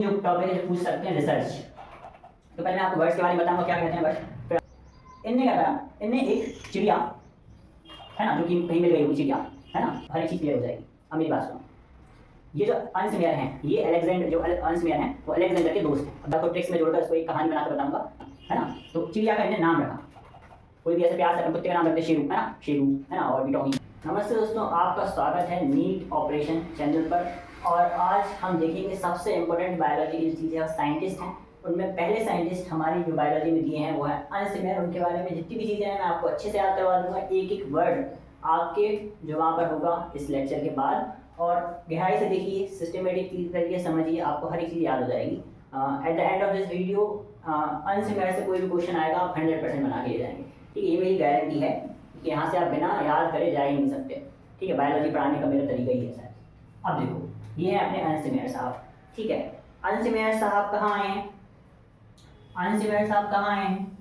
जो टॉपिक है जो पूछ सकते हैं रिसर्च। तो पहले मैं आपको वर्ड्स के बारे में बताऊंगा क्या कहते हैं वर्ड। फिर इनने क्या करा, इनने एक चिड़िया है ना, जो कि कहीं मिल गई होगी चिड़िया है ना, हर एक चीज़ क्लियर हो जाएगी। अब मेरी बात सुनो, ये जो अंश मेयर हैं, ये अलेक्जेंडर जो अंश मेयर हैं वो अलेक्जेंडर के दोस्त हैं। अब आपको ट्रिक्स में जोड़कर इसको एक कहानी बनाकर बताऊंगा है ना। तो चिड़िया का इन्हें नाम रखा, कोई भी ऐसे प्यार से कुत्ते का नाम रखते शेरू है ना, शेरू है ना, और भी टॉमी। नमस्ते दोस्तों, आपका स्वागत है नीट ऑपरेशन चैनल पर। और आज हम देखेंगे सबसे इम्पोर्टेंट बायोलॉजी की जो चीज़ें साइंटिस्ट हैं, उनमें पहले साइंटिस्ट हमारी जो बायोलॉजी में दिए हैं वो है अंश मेयर। उनके बारे में जितनी भी चीज़ें हैं मैं आपको अच्छे से याद करवा दूंगा, एक एक वर्ड आपके जो वहाँ पर होगा इस लेक्चर के बाद। और गहराई से देखिए, सिस्टमेटिक तरीके से समझिए, आपको हर एक चीज़ याद हो जाएगी। At the end of this video अंश मेयर से कोई भी क्वेश्चन आएगा आप 100% बना के ले जाएंगे। ठीक है, ये मेरी गारंटी है कि यहाँ से आप बिना याद करे जा ही नहीं सकते। ठीक है, बायोलॉजी पढ़ाने का मेरा तरीका ही है सर। अब देखो, ये है अपने अंश मेयर साहब। ठीक है, अंश मेयर साहब कहाँ आए हैं? अंश मेयर साहब कहाँ आए हैं?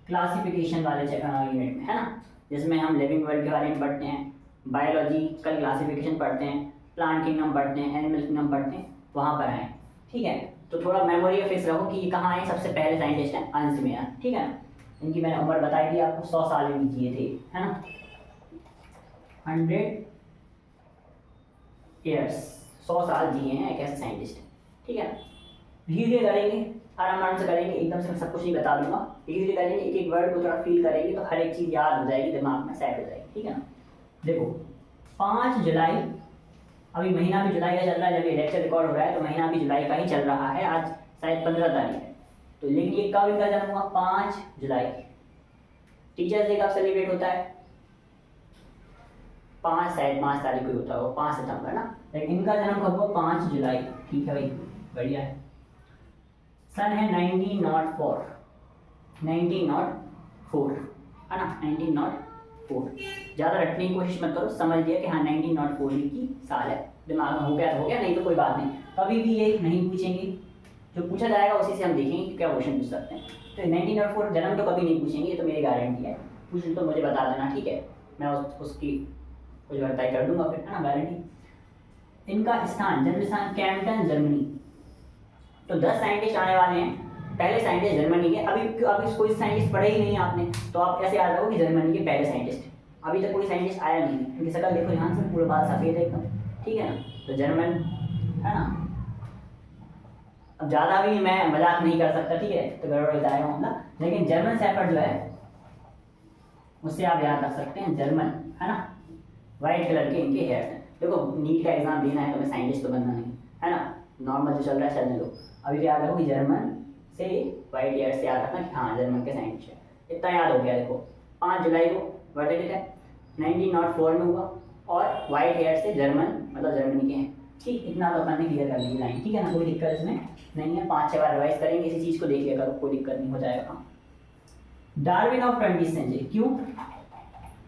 क्लासिफिकेशन वाले यूनिट में है ना, जिसमें हम लिविंग वर्ल्ड के बारे में पढ़ते हैं, बायोलॉजिकल क्लासिफिकेशन पढ़ते हैं, प्लांट किंगडम पढ़ते हैं, एनिमल किंगडम पढ़ते हैं, वहाँ पर आए। ठीक है, तो थोड़ा मेमोरी फिक्स रखो कि ये कहाँ आए। सबसे पहले साइंटिस्ट हैं अंश मेयर। ठीक है, इनकी मैंने उम्र बताई थी आपको, 100 साल में जिए थे है ना, 100 ईयर्स, 100 साल जिए हैं एक ऐसे साइंटिस्ट। ठीक है, धीरे धीरे करेंगे, आराम से करेंगे, एकदम से मैं सब कुछ नहीं बता दूंगा। धीरे धीरे करेंगे, एक एक वर्ड को थोड़ा फील करेंगे तो हर एक चीज़ याद हो जाएगी, दिमाग में सेट हो जाएगी। ठीक है ना, देखो 5 जुलाई, अभी महीना भी जुलाई का चल रहा है, जब ये लेक्चर रिकॉर्ड हो रहा है तो महीना भी जुलाई का ही चल रहा है। आज शायद 15 तारीख है, तो लेकिन ये कब इनका जन्म हुआ? 5 जुलाई। टीचर्स डे कब सेलिब्रेट होता है? 5 तारीख को होता है, 5 सितंबर ना, लेकिन इनका जन्म कब हुआ? 5 जुलाई। ठीक है भाई, बढ़िया है। सन है 1904, 1904 है ना, 1904। ज़्यादा रटने की कोशिश मत करो, समझ लिया कि हाँ 1904 की साल है, दिमाग में हो गया तो हो गया, नहीं तो कोई बात नहीं। कभी भी ये नहीं पूछेंगे, जो पूछा जाएगा उसी से हम देखेंगे कि क्या क्वेश्चन पूछ सकते हैं। तो 1904 जन्म तो कभी नहीं पूछेंगे, ये तो मेरी गारंटी है। पूछ तो मुझे बता देना, ठीक है, मैं उसकी कुछ वर्ताई कर दूंगा फिर, है ना, गारंटी। इनका स्थान, जन्म स्थान कैम्पटन, जर्मनी। तो 10 साइंटिस्ट आने वाले हैं। पहले साइंटिस्ट जर्मनी के, अभी कोई साइंटिस्ट पढ़े ही नहीं आपने, तो आप ऐसे याद रखो कि जर्मनी के पहले साइंटिस्ट। अभी तक कोई साइंटिस्ट आया नहीं, इनकी शक्ल देखो ध्यान से, पूरा बाल सफ़ेद है एकदम। ठीक है ना, तो जर्मन है ना। अब ज़्यादा भी मैं मजाक नहीं कर सकता, ठीक है, तो गड़बड़ हो जाएगा मतलब, लेकिन जर्मन शेफर्ड जो है उससे आप याद रख सकते हैं, जर्मन है ना, वाइट कलर के इनके हेयर हैं। देखो नीट का एग्जाम देना है तो मैं साइंटिस्ट तो बनना नहीं है ना, नॉर्मल जो चल रहा है चलने दो। अभी तो याद रखो कि जर्मन से वाइट हेयर से याद रखना कि हाँ जर्मन के साइंटिस्ट है, इतना याद हो गया। देखो 5 जुलाई को बर्थडे डेट है, 1904 में हुआ, और वाइट हेयर से जर्मन मतलब जर्मनी के हैं। ठीक, इतना तो अपन ने क्लियर कर ली लाइन, ठीक है ना, कोई दिक्कत इसमें नहीं है। 5-6 बार रिवाइज करेंगे, इसी चीज़ को देख लिया करो, कोई दिक्कत नहीं, हो जाएगा। डार्विन ऑफ 20th सेंचुरी, क्यों?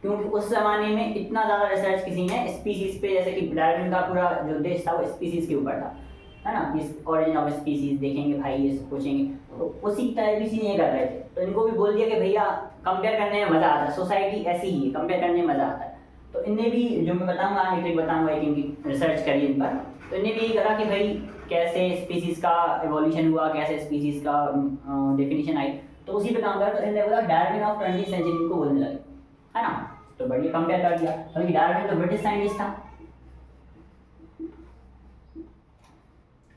क्योंकि उस जमाने में इतना ज़्यादा रिसर्च किसी ने स्पीसीज पे, जैसे कि डार्विन का पूरा जो देश था वो स्पीसीज के ऊपर था, है ना, इस ऑरिजिन ऑफ स्पीसीज देखेंगे भाई, ये सब पूछेंगे, तो उसी तरह भी चीज़ ये कर रहे थे। तो इनको भी बोल दिया कि भैया कंपेयर करने में मज़ा आता है, सोसाइटी ऐसी ही है, कंपेयर करने में मज़ा आता है। तो इनने भी, जो मैं बताऊँगा आगे ट्रिक बताऊँगा, एक इनकी रिसर्च करी इन पर, तो इन्हें भी यही करा कि भाई कैसे स्पीसीज का एवोल्यूशन हुआ, कैसे स्पीसीज का डेफिनेशन आई, तो उसी पे काम करा। तो इन्होंने बोला डार्विन ऑफ 20th सेंचुरी को बोलने लगे, है ना, तो बढ़िया कंपेयर कर दिया, क्योंकि डार्विन तो ब्रिटिश साइंटिस्ट था।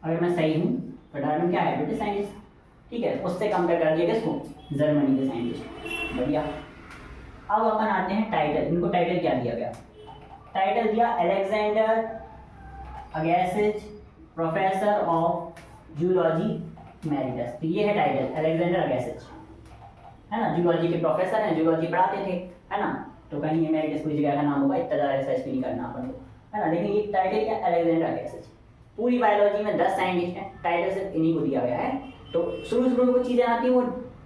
अगर मैं सही हूँ तो डार्विन क्या है? British scientist. ठीक है, उससे कंपेयर कर दिया किसको? जर्मनी के साइंटिस्ट। बढ़िया। अब अपन आते हैं टाइटल, इनको टाइटल क्या दिया गया? टाइटल दिया Alexander Agassiz professor of zoology emeritus. तो ये है टाइटल, अलेक्जेंडर अगेसिज है ना, जूलॉजी के प्रोफेसर हैं, जूलॉजी पढ़ाते थे, है ना। तो कहीं एमेरिटस कोई जगह का नाम होगा, इतना ज़्यादा रिसर्च भी नहीं करना अपन को, है ना। लेकिन ये टाइटल क्या? अलेक्जेंडर अगेसिज। पूरी बायोलॉजी में 10 साइंटिस्ट हैं, टाइटल सिर्फ इन्हीं को दिया गया है। तो शुरू में कुछ चीज़ें आती हैं वो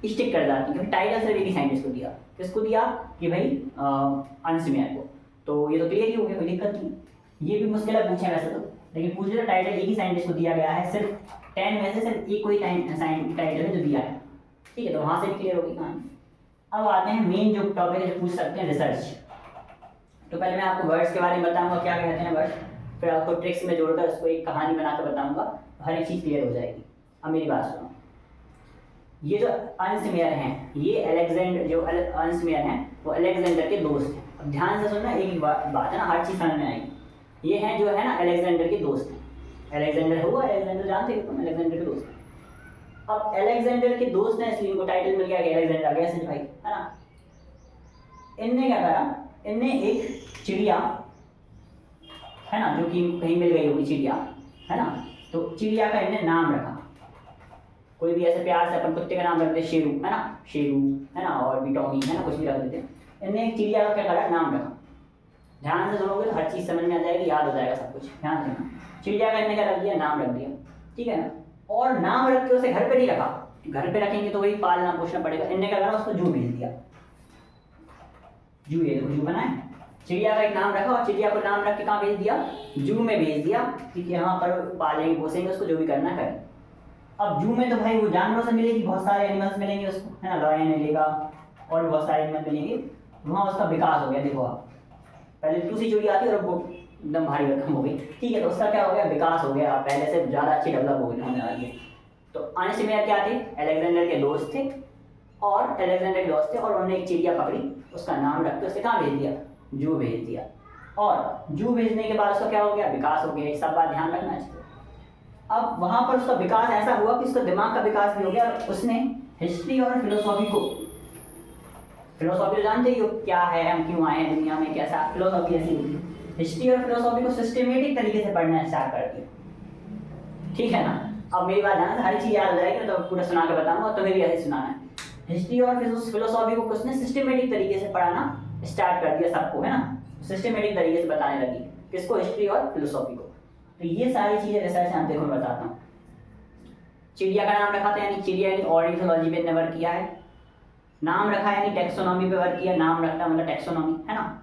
स्टिक कर जाती हैं, क्योंकि टाइटल सिर्फ एक ही साइंटिस्ट को दिया। किसको दिया? कि भाई अंश मेयर को। तो ये तो क्लियर ही हो गया, कोई दिक्कत नहीं। ये भी मुश्किल है पूछे वैसे तो, लेकिन पूछ रहे टाइटल एक ही साइंटिस्ट को दिया गया है, सिर्फ 10 में से सिर्फ एक कोई टाइटल है जो दिया है। ठीक है, तो वहाँ से भी क्लियर होगी कहानी। अब आते हैं मेन जो टॉपिक है जो पूछ सकते हैं, रिसर्च। तो पहले मैं आपको वर्ड्स के बारे में बताऊंगा क्या कहते हैं वर्ड, फिर आपको ट्रिक्स में जोड़कर उसको एक कहानी बनाकर बताऊंगा। हर एक चीज़ क्लियर हो जाएगी। अब मेरी बात सुनो, ये जो अंश मेयर हैं, ये अलेक्जेंडर, जो अंश मेयर हैं वो अलेक्जेंडर के दोस्त हैं। अब ध्यान से सुनना, एक बात है ना, हर चीज़ समझ में आएगी। ये हैं जो है ना अलेक्जेंडर के दोस्त हैं। अलेक्जेंडर हुआ, अलेक्जेंडर जानते हो तुम, अलेक्जेंडर के दोस्त हैं। अब अलेक्जेंडर के दोस्त हैं इसलिए इनको टाइटल मिल गया कि अलेक्जेंडर अगेंस्ट भाई, है ना। इनने क्या करा, इनने एक चिड़िया, है ना, जो कि कहीं मिल गई होगी चिड़िया, है ना, तो चिड़िया का इनने नाम रखा। कोई भी ऐसे प्यार से अपन कुत्ते का नाम रख दे, शेरू, है ना, शेरू, है ना, और भी टॉमी, है ना, कुछ भी रख देते हैं। इनने एक चिड़िया का क्या करा, नाम रखा। ध्यान से सुनोगे तो हर चीज़ समझ में आ जाएगी, याद हो जाएगा सब कुछ। ध्यान से सुनना, चिड़िया का इनने क्या रख दिया, नाम रख दिया, ठीक है ना। और नाम रख के उसे घर पे नहीं रखा, घर पे रखेंगे तो वही पालना पोषना पड़ेगा। इनने क्या करा, उसको जू भेज दिया। जू, ये जू बनाए, चिड़िया का एक नाम रखा और चिड़िया को नाम रख के कहाँ भेज दिया, जू में भेज दिया, ठीक है, यहाँ पर पालेंगे पोसेंगे उसको, जो भी करना करें। अब जू में तो भाई वो जानवरों से मिलेगी, बहुत सारे एनिमल्स मिलेंगे उसको, है ना, लॉयन मिलेगा और भी बहुत सारे एनिमल मिलेंगे। वहाँ उसका विकास हो गया। देखो आप, पहले दूसरी चिड़िया आती और वो एकदम भारी भरकम हो गई, ठीक है, तो उसका क्या हो गया, विकास हो गया, पहले से ज़्यादा अच्छी डेवलप हो गई होने वाली है। तो अंश मेयर क्या थे, अलेक्जेंडर के दोस्त थे, और अलेक्जेंडर के दोस्त थे, और उन्होंने एक चिड़िया पकड़ी, उसका नाम रख के उसे कहाँ भेज दिया, जू भेज दिया। और जू भेजने के बाद उसका क्या हो गया, विकास हो गया। ये सब बात ध्यान रखना चाहिए। अब वहाँ पर उसका विकास ऐसा हुआ कि उसका दिमाग का विकास भी हो गया। उसने हिस्ट्री और फिलोसॉफी को, फिलोसॉफी तो जानते ही हो क्या है, हम क्यों आए हैं दुनिया में, कैसा, फिलोसॉफी ऐसी होती है। हिस्ट्री और फिलोसॉफी को सिस्टमेटिक तरीके से पढ़ना स्टार्ट कर दिया, ठीक है ना। अब मेरी बात ध्यान से, हर चीज़ याद हो जाएगी, तो पूरा सुना के बताऊंगा, और तुम्हें भी ऐसे सुनाना है। हिस्ट्री और फिलोसॉफी को उसने सिस्टमेटिक तरीके से पढ़ाना स्टार्ट कर दिया सबको, है ना, सिस्टमेटिक तरीके से बताने लगी। किसको, हिस्ट्री और फिलोसॉफी को। तो ये सारी चीज़ें रिसर्च हम देखो मैं बताता हूँ। चिड़िया का नाम रखा था, यानी चिड़िया यानी ऑर्निथोलॉजी पे वर्क किया है। नाम रखा यानी टेक्सोनॉमी पे वर्क किया, नाम रखना मतलब टेक्सोनॉमी, है ना।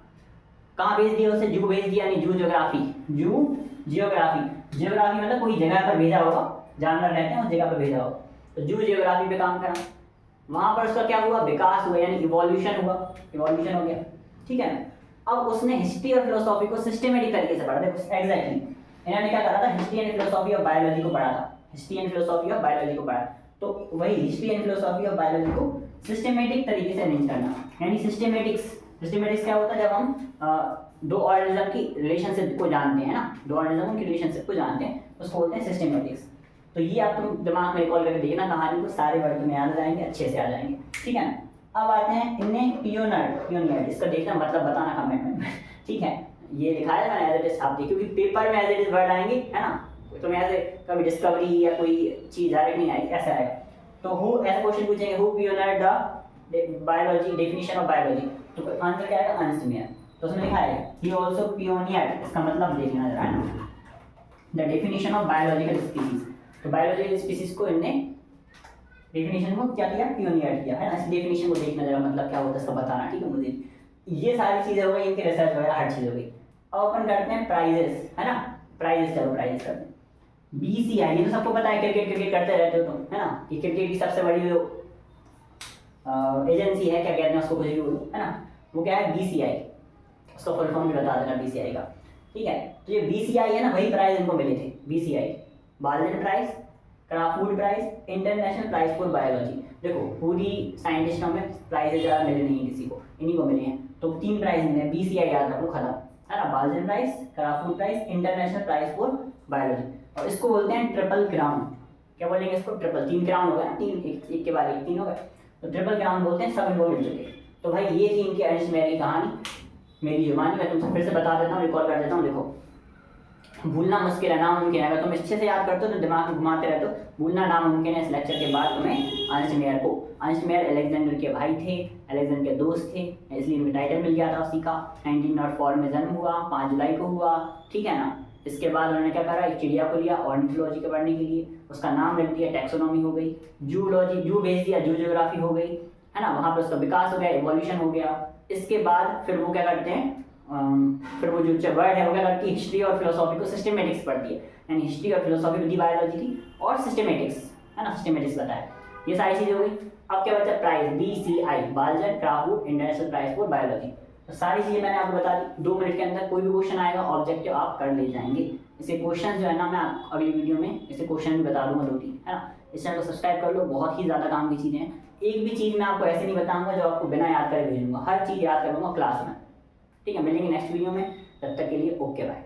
कहाँ भेज दिया उसे, जू भेज दिया, यानी जू ज्योग्राफी, जू जियोग्राफी, जियोग्राफी मतलब कोई जगह पर भेजा होगा, जानवर रहते हैं उस जगह पर भेजा होगा, तो जू जियोग्राफी पे काम करा। वहाँ पर उसका क्या हुआ, विकास हुआ, यानी इवोल्यूशन हुआ, इवोल्यूशन हो गया, ठीक है ना। अब उसने हिस्ट्री और फिलोसॉफी को सिस्टमेटिक तरीके से पढ़ा। देखो एग्जैक्टली इन्होंने क्या करा था, history and philosophy of biology को पढ़ा था, history and philosophy of biology को पढ़ा। तो वही history and philosophy of biology को सिस्टमेटिक तरीके से अरेंज करना, यानी सिस्टमेटिक्स क्या होता है, जब हम दो ऑर्गेनिज्म की रिलेशनशिप को जानते हैं ना, दो ऑर्गेनिज्म की रिलेशनशिप को जानते हैं, उसको बोलते हैं सिस्टमेटिक्स। तो ये आप तुम दिमाग में रिकॉल करके देखना, कहानी को सारे वर्ड में याद आ जाएंगे, अच्छे से आ जाएंगे, ठीक है ना। अब आते हैं इनने पियोनियर, इसका देखना मतलब बताना कमेंट में, ठीक है। ये लिखा है मैंने एज इट इज छाप दी, क्योंकि पेपर में एज इट इज वर्ड आएंगे, है ना, तो मैं ऐसे कभी डिस्कवरी या कोई चीज़ डायरेक्ट नहीं आएगी, ऐसा आएगा। तो हु, ऐसा क्वेश्चन पूछेंगे, who pioneered the biology, definition of biology, तो आंसर क्या आएगा, अंश मेयर। तो उसमें लिखा है ही ऑल्सो पियोनियर्ड, इसका मतलब देखना जरा, the definition of biological species. तो बायोलॉजिकल स्पीसीज को इनने डेफिनेशन को क्या किया, पियोनियर किया, है ना। इस डेफिनेशन को देखना जरा, मतलब क्या होता है इसका बताना, ठीक है मुझे। ये सारी चीज़ें हो गई, इनके रिसर्च वगैरह हर चीज़ हो गई। अब अपन करते हैं प्राइजेस, है ना, प्राइजेस, चलो प्राइजेस करते हैं। BCI, ये तो सबको पता है, क्रिकेट करते रहते हो तुम, है ना, कि क्रिकेट की सबसे बड़ी जो एजेंसी है, क्या कहते हैं उसको, कुछ भी बोलो, है ना, वो क्या है, BCI। उसका फुल फॉर्म भी बता देना BCI का, ठीक है। तो ये BCI है ना, वही प्राइज इनको मिले थे, BCI, Balzan prize, Crafoord prize, international prize for biology. देखो पूरी साइंटिस्टों में प्राइजेस ज़्यादा मिले नहीं किसी को, इन्हीं को मिले हैं। तो 3 प्राइज मिले, BCI याद रखो, खत्म, है ना, Balzan prize, Crafoord prize, international prize for biology. और इसको बोलते हैं ट्रिपल क्राउन। क्या बोलेंगे इसको, ट्रिपल, 3 क्राउन हो गया, 3 एक के बाद एक 3 हो गए, तो ट्रिपल क्राउन बोलते हैं, सब इनको मिल चुके। तो भाई ये थी इनकी अंश मेयर की कहानी, मेरी जुबानी। मैं तुमसे फिर से बता देता हूँ, रिकॉल कर देता हूँ। देखो भूलना मुश्किल है, नामुमकिन है, अगर तुम अच्छे से याद करते हो तो दिमाग में घुमाते रहते हो, भूलना नामुमकिन है। इस लेक्चर के बाद तुम्हें अंश मेयर अलेक्जेंडर के भाई थे, अलेक्जेंडर के दोस्त थे, इसलिए इनका टाइटल मिल गया था उसी का। 1904 में जन्म हुआ, 5 जुलाई को हुआ, ठीक है ना। इसके बाद उन्होंने क्या करा, एक चिड़िया को लिया ऑर्निथोलॉजी के पढ़ने के लिए, उसका नाम रख दिया, टैक्सोनॉमी हो गई। जूलॉजी, जू भेज दिया, जू जियोग्राफी हो गई, है ना, वहाँ पर उसका विकास हो गया, इवोल्यूशन हो गया। इसके बाद फिर वो क्या करते हैं, फिर वो जो वर्ड है वो क्या करती है, हिस्ट्री और फिलोसॉफी को सिस्टमेटिक्स पढ़ती है, यानी हिस्ट्री और फिलोसॉफी होती बायोलॉजी की, और सिस्टमेटिक्स, है ना, सिस्टमेटिक्स बताया। ये सारी चीज़ें हो गई। अब क्या बचा, prize, BCI, Balzan Crafoord international prize for biology. तो सारी चीज़ें मैंने आपको बता दी। 2 मिनट के अंदर कोई भी क्वेश्चन आएगा ऑब्जेक्टिव आप कर ले जाएंगे। इसे क्वेश्चन जो है ना, मैं अगली वीडियो में इसे क्वेश्चन भी बता दूंगा 2-3, है ना। इस चैनल को सब्सक्राइब कर लो, बहुत ही ज़्यादा काम की चीज़ें हैं। एक भी चीज़ मैं आपको ऐसे नहीं बताऊंगा जो आपको बिना याद करे भेजूंगा, हर चीज़ याद करूँगा क्लास में। ठीक है, मिलेंगे नेक्स्ट वीडियो में, तब तक के लिए ओके बाय।